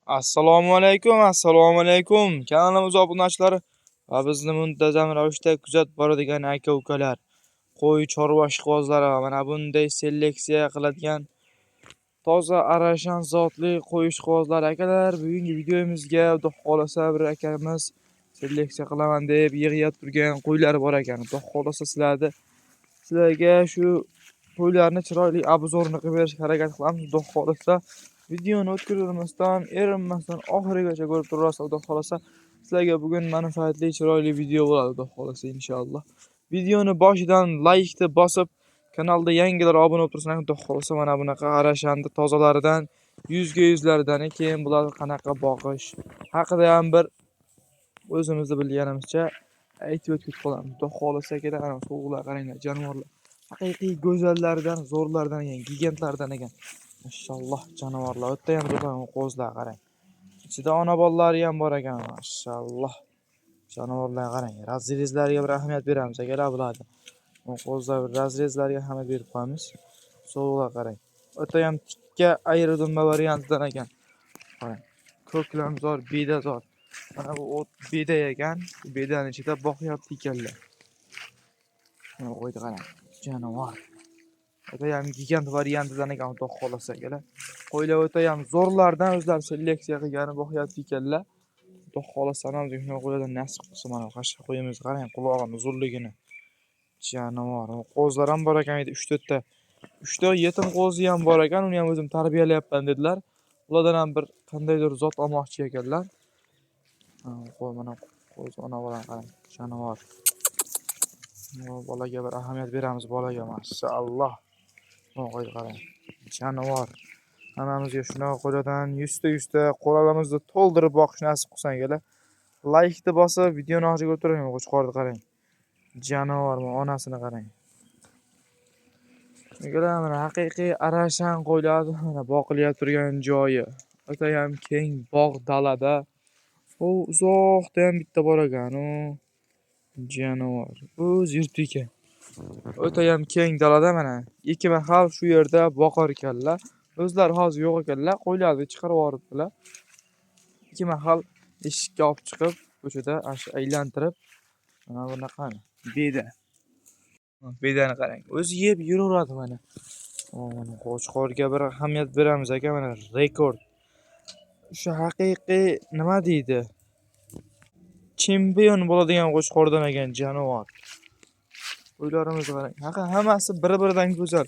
Assalomu alaykum, assalomu alaykum. Kanalimiz obunachilari va bizni muntazam ravishda kuzatib boradigan aka-ukalar, qo'y chorva ishqibozlari va mana bunday seleksiya qiladigan toza arashan zotli qo'y ishqibozlar akalar, bugungi videomizga Xudo xolasa bir akamiz seleksiya qilaman deb yig'ib turgan qo'ylari bor ekan. Xudo xolasa sizlarga shu qo'ylarni chiroyli obzorini qilib berishga harakat qilamiz. Xudo xolasa videoni o'tkazmasdan, erinmasdan oxirigacha ko'rib turasiz. Xudo xolasa sizlarga bugun manfaatli, chiroyli video bo'ladi. Xudo xolasa inshaalloh. Videoni boshidan like bosib, kanalda yangilar obuna bo'lib tursangiz, Xudo xolasa mana bunaqa arashandi tozalaridan, yuzga yuzlaridan keyin bularni qanaqa boqish haqida ham bir o'zimizni bilganimizcha aytib o'tib qolamiz. Xudo xolasa kerak, ana so'g'lar qaranglar, jonivorlar. Haqiqiy go'zallardan, zo'rlardan ekan, gigantlardan ekan. Mashalloh jonivorlar, o'tda ham zo'rlar qo'zlar qarang. Ichida ona bolalari ham bor ekan, mashalloh. Jonivorlarga qarang. Razrezlarga bir ahamiyat beramiz akalar bularga. Qo'zlar razrezlarga ahamiyat berib qo'yamiz. So'g'lar qarang. O'tda ham tikka ayridumba variantidan ekan. Qarang. Ko'klamzor, bedazor. Mana bu ot beda ekan. Bedaning ichida boqyapti ekanlar. Mana qo'ydi qarang. Jonivor. O'ta ham gigant variantidan ekan, Xudo xolasa akalar. Qo'ylar o'ta ham zo'rlardan o'zlari seleksiya qilgani boqyapti ekanlar. Xudo xolasa ham shunday qo'ylardan nasib qilsa mana qashqa qo'yimiz qarang, qulog'ini uzunligini. Jonivor. Qo'zlar ham bor ekan, 3-4 ta. 3 ta yetim qo'zi ham bor ekan, uni ham o'zim tarbiyalayapman dedilar. Ulardan ham bir qandaydir zot olmoqchi ekanlar. Qo'y mana qo'zi ona bola qarang, jonivor. Bolaga bir ahamiyat beramiz bolaga, masalloh. Qo'ydi qarang. Jonivor. Hammamizga shunaqa qo'ylardan 100 ta qo'limizni to'ldirib boqish nasib qilsa kelar. Like bosib, videoni oxiriga o'tiring, qo'chqorni qarang. Jonivor, onasini qarang. Akalar, mana haqiqiy arashan qo'ylar mana boqilyapti turgan joyi. O'ta ham keng bog' dalada. U uzoqda ham bitta bor ekan, u jonivor. O'z yurti ekan. O'ta ham keng dalada mana ikki mahal shu yerda boqar ekanlar. O'zlari hozir yo'q ekanlar, qo'ylarni chiqarib yuboribdilar. Ikki mahal eshikka olib chiqib, ko'chada aylantirib, mana bunaqa beda. Bedani qarang. O'zi yeb yuraveradi mana. Mana qo'chqorga bir ahamiyat beramiz aka, mana rekord. O'sha haqiqiy nima deydi? Chempion bo'ladigan qo'chqordan ekan jonivor. Qo'ylarimiz qarang. Hammasi bir-biridan go'zal.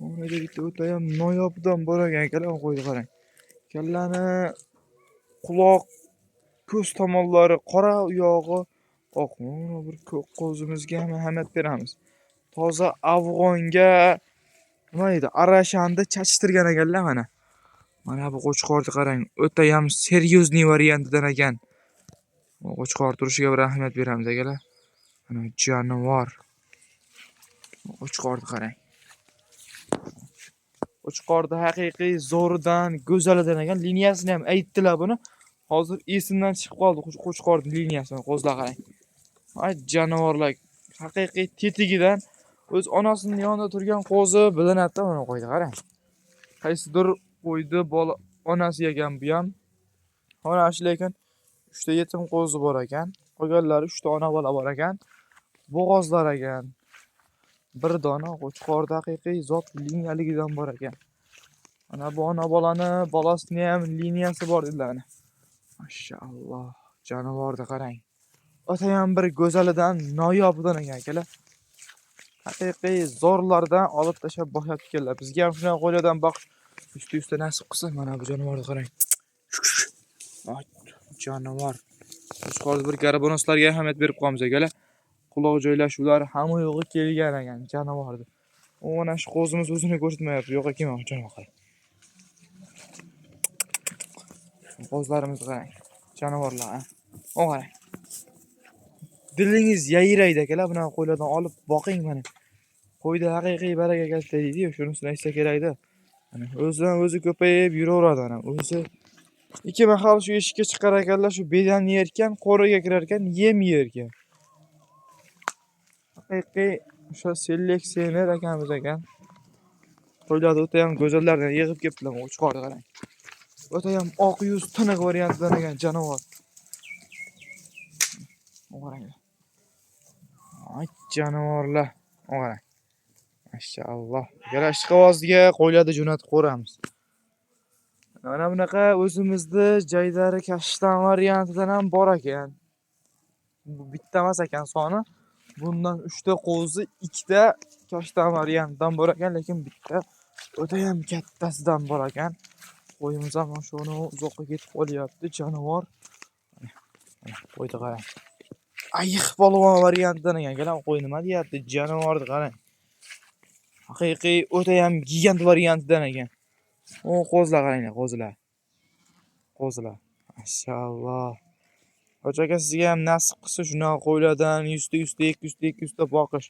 Mana bitta o'ta ham noyobdan bor ekan akalar, qo'yni qarang. Kallani quloq, ko'z tomonlari qora, uyog'i oq. Mana bir qo'zimizga ham ahamiyat beramiz. Toza afg'onga nima edi? Arashandi chachishtirgan ekanlar mana. Mana bu qo'chqorni qarang. O'ta ham seryozni variantidan ekan. Qo'chqor turishiga bir ahamiyat beramiz akalar. Mana jonivor. Qo'chqorni qarang. Qo'chqorni haqiqiy zo'ridan, go'zalidan ekan. Liniyasini ham aytdilar buni. Hozir esimdan chiqib qoldi qo'chqorning liniyasini. Qo'zlar qarang. Ay jonivorlar haqiqiy tetigidan o'z onasining yonida turgan qo'zi bilinadi mana qo'ydi qarang. Qaysidir qo'ydi bola onasi ekan bu ham. Mana shu lekin 3 ta yetim qo'zi bor ekan. Qolganlari 3 ta ona bola bor ekan. Bo'g'ozlar ekan. Bir dona qo'chqorda haqiqiy zot liniyaligidan bor ekan. Mana bu ona bolani bolasining ham liniyasi bor dedilar. Mashalloh, jonivorni qarang. O'ta ham bir go'zalidan, noyobidan ekan akalar. Haqiqiy zo'rlardan olib tashlab boqyapti ekanlar. Bizga ham shunday qo'ylardan boqish usti nasib qilsa, mana bu jonivorni qarang. Jonivor. Qo'chqorni bir garabonoslarga ahamiyat berib qo'yamiz akalar. Quloq joylashuvlari hamma yo'g'i kelgan ekan jonivorni. U mana shu qo'zimiz o'zini ko'rsatmayapti. Yo'q ekan, jonivor qarang. Qo'zlarimizni qarang. Jonivorlar, o qarang. Dilingiz yayraydi akalar, bunaqa qo'ylardan olib boqing mana. Qo'yda haqiqiy baraka katta deydi-yu, shunisini aytsa kerak-da. Mana o'zidan o'zi ko'payib yuraveradi mana. O'zi ikki mahal shu eshikka chiqar ekanlar, shu bedani yerkan, qo'riga kirar ekan, yem yerkan. Haqiqiy o'sha seleksioner akamiz ekan. Qo'ylarni o'ta ham go'zallardan yig'ib kelibdilar, qo'chqorni qarang. o'ta ham oq yuz, tiniq variantdan ekan jonivor. Qarang. Ay jonivorlar. Qarang. Mashalloh. Gara ishqibozga qo'ylarni jo'natib qo'ramiz. Mana bunaqa o'zimizda jaydari kashtan variantidan ham bor ekan. Bu bitta emas ekan soni. Bundan 3 ta qo'zi, 2 ta kashtan variantidan bor ekan, lekin bitta o'ta ham kattasidan bor ekan. Qo'yimiz ham shuni uzoqqa ketib qolyapti, jonivor. Mana qo'yni qarang. Ayiq polvon variantidan ekan. Kelam qo'y nima deyapti? Jonivorni qarang. Haqiqiy o'ta ham gigant variantidan ekan. O qo'zlar qaranglar, qo'zlar. Qo'zlar. Mashalloh. Hoji aka sizga ham nasib qilsa shunaqa qo'ylardan 100 ta, 200 ta boqish.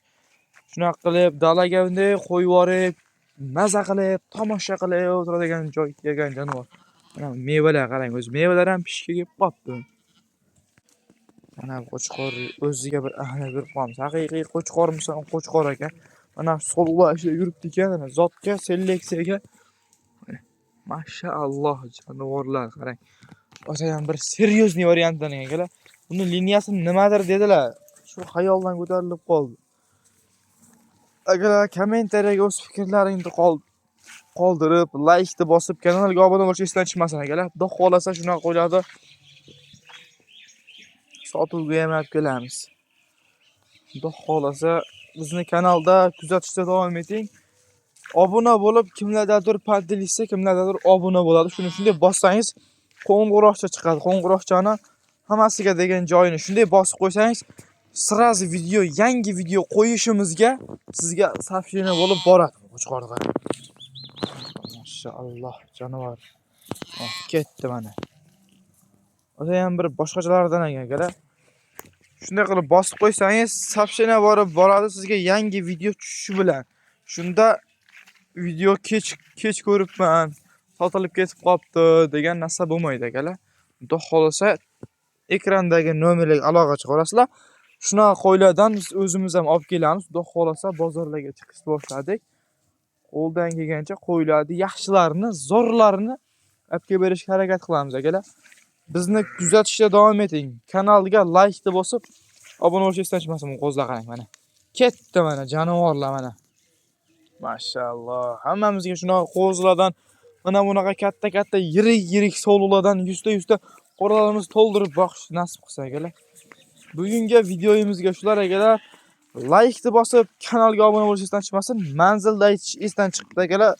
Shunaqa qilib dalaga bunday qo'yib yorib, maza qilib, tomosha qilib o'tiradigan joy kelgan jonivor. Mana mevalar qarang, o'zi mevalar ham pishga kelib qopti. Mana qo'chqor o'ziga bir ahamiyat berib qo'yamiz. Haqiqiy qo'chqormisan, qo'chqor ekan. Mana so'llar ichida yuribdi ekan, mana zotga, seleksiyaga. Mashalloh jonivorlar qarang. O'sha ham bir seryozni variantdan ekan. Buni liniyasini nimadir dedilar. Shu xayoldan ko'tarilib qoldi. Agar kommentariyaga o'z fikrlaringni qoldirib, like bosib, kanalga obuna bo'lishni esdan chiqmasin akalar. Xudo xolasa shunaqa qo'ylarni sotuvga ham olib kelamiz. Xudo xolasa bizni kanalda kuzatishda davom eting. Obuna bo'lib, kimlardadir padilisa, kimlardadir obuna bo'ladi. Shunday bossangiz qo'ng'iroqcha chiqadi. Qo'ng'iroqchani hammasiga degan joyini shunday bosib qo'ysangiz, sirazi video, yangi video qo'yishimizga sizga soобщение bo'lib boradi. Qo'chqorni qarang. Mashalloh, jonivor. Ketdi mana. O'ta ham bir boshqachalardan ekan. Shunday qilib bosib qo'ysangiz, soобщение boradi sizga yangi video tushishi bilan. Shunda video kech ko'ribman, sotilib ketib qopti degan narsa bo'lmaydi akalar. Xudo xolasa ekrandagi nomerga aloqa chiqarasizlar. Shunaqa qo'ylardan biz o'zimiz ham olib kelamiz. Xudo xolasa bozorlarga chiqishni boshladik. Qo'ldan kelgancha qo'ylarni yaxshilarini, zo'rlarini olib kelib berishga harakat qilamiz akalar. Bizni kuzatishda davom eting. Kanalga like bosib, obuna bo'lishni esdan chiqmasin. Qo'zlar qarang mana. Ketdi mana jonivorlar mana. Mashalloh. Hammamizga shunaqa qo'zlardan, mana bunaqa katta yirik so'llardan 100 ta qo'ralarimizni to'ldirib boqish nasib qilsa akalar. Bugungi videomizga shular akalar. Like bosib, kanalga obuna bo'lishni esdan chiqmasin. Manzilda aytish esdan chiqdi akalar.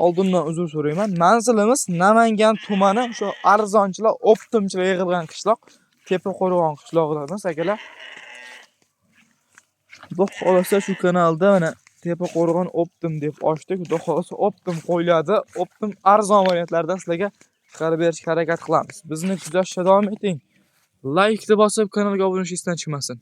Oldindan uzr so'rayman. Manzilimiz Namangan tumani, shu arzonchilar, optimchilar yig'ilgan qishloq, Tepa Qo'rg'on qishlog'idan akalar. Xudo xolasa shu kanalda mana Tepa Qo'rg'on optim deb ochdik. Xudo xolasa optim qo'yiladi, optim arzon variantlardan sizlarga chiqarib berishga harakat qilamiz. Bizni kuzatishda davom eting. Like bosib, kanalga obuna bo'lishni esdan chiqmasin.